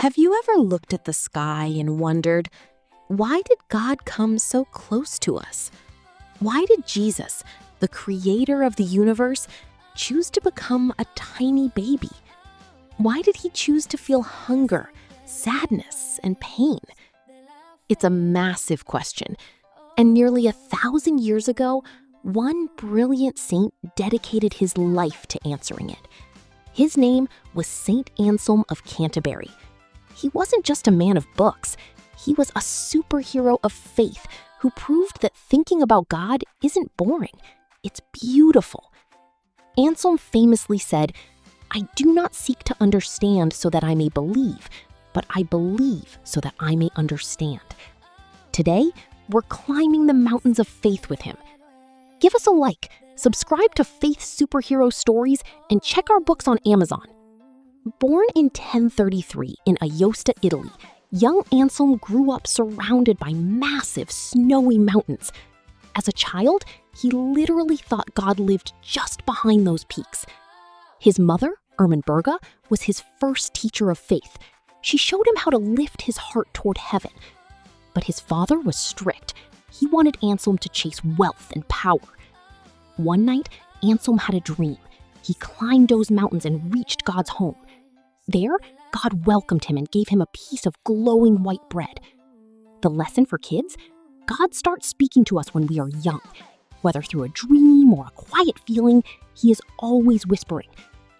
Have you ever looked at the sky and wondered, why did God come so close to us? Why did Jesus, the creator of the universe, choose to become a tiny baby? Why did he choose to feel hunger, sadness, and pain? It's a massive question, and nearly 1,000 years ago, one brilliant saint dedicated his life to answering it. His name was Saint Anselm of Canterbury. He wasn't just a man of books. He was a superhero of faith who proved that thinking about God isn't boring. It's beautiful. Anselm famously said, "I do not seek to understand so that I may believe, but I believe so that I may understand." Today, we're climbing the mountains of faith with him. Give us a like, subscribe to Faith Superhero Stories, and check our books on Amazon. Born in 1033 in Aosta, Italy, young Anselm grew up surrounded by massive, snowy mountains. As a child, he literally thought God lived just behind those peaks. His mother, Ermenberga, was his first teacher of faith. She showed him how to lift his heart toward heaven. But his father was strict. He wanted Anselm to chase wealth and power. One night, Anselm had a dream. He climbed those mountains and reached God's home. There, God welcomed him and gave him a piece of glowing white bread. The lesson for kids? God starts speaking to us when we are young. Whether through a dream or a quiet feeling, he is always whispering,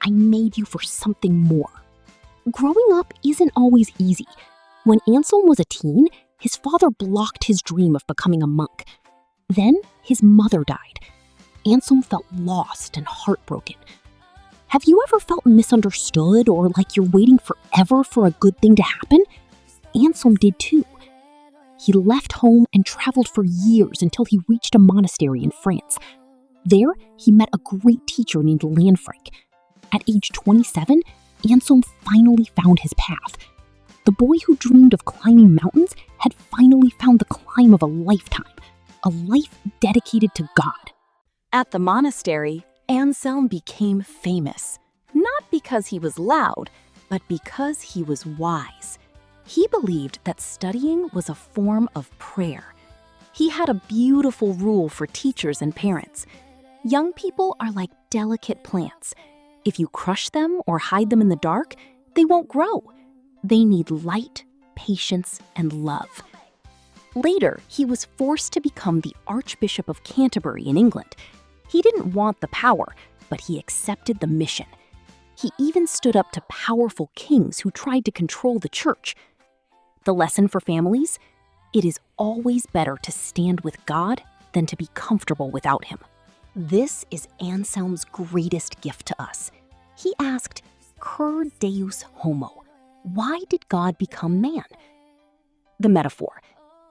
"I made you for something more." Growing up isn't always easy. When Anselm was a teen, his father blocked his dream of becoming a monk. Then his mother died. Anselm felt lost and heartbroken. Have you ever felt misunderstood or like you're waiting forever for a good thing to happen? Anselm did too. He left home and traveled for years until he reached a monastery in France. There, he met a great teacher named Lanfranc. At age 27, Anselm finally found his path. The boy who dreamed of climbing mountains had finally found the climb of a lifetime, a life dedicated to God. At the monastery, Anselm became famous, not because he was loud, but because he was wise. He believed that studying was a form of prayer. He had a beautiful rule for teachers and parents. Young people are like delicate plants. If you crush them or hide them in the dark, they won't grow. They need light, patience, and love. Later, he was forced to become the Archbishop of Canterbury in England. He didn't want the power, but he accepted the mission. He even stood up to powerful kings who tried to control the church. The lesson for families? It is always better to stand with God than to be comfortable without him. This is Anselm's greatest gift to us. He asked, "Cur Deus Homo?" Why did God become man? The metaphor.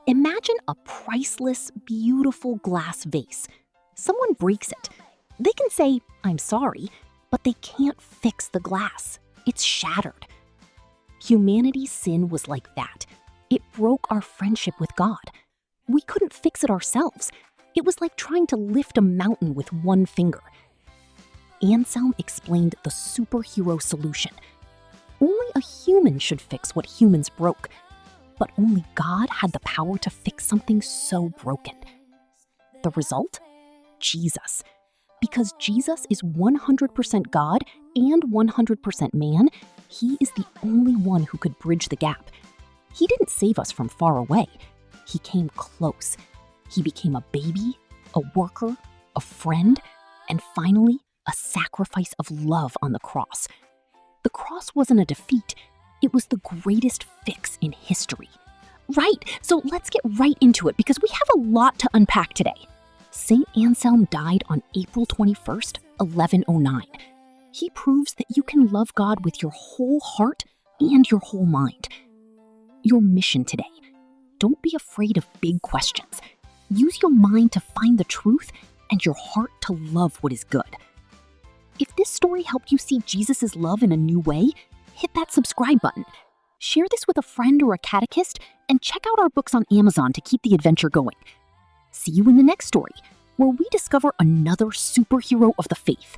Imagine a priceless, beautiful glass vase. Someone breaks it. They can say, "I'm sorry," but they can't fix the glass. It's shattered. Humanity's sin was like that. It broke our friendship with God. We couldn't fix it ourselves. It was like trying to lift a mountain with one finger. Anselm explained the superhero solution. Only a human should fix what humans broke, but only God had the power to fix something so broken. The result? Jesus. Because Jesus is 100% God and 100% man, he is the only one who could bridge the gap. He didn't save us from far away. He came close. He became a baby, a worker, a friend, and finally, a sacrifice of love on the cross. The cross wasn't a defeat. It was the greatest fix in history. Right, so let's get right into it because we have a lot to unpack today. Saint Anselm died on April 21st, 1109. He proves that you can love God with your whole heart and your whole mind. Your mission today: don't be afraid of big questions. Use your mind to find the truth and your heart to love what is good. If this story helped you see Jesus' love in a new way, hit that subscribe button. Share this with a friend or a catechist, and check out our books on Amazon to keep the adventure going. See you in the next story, where we discover another superhero of the faith.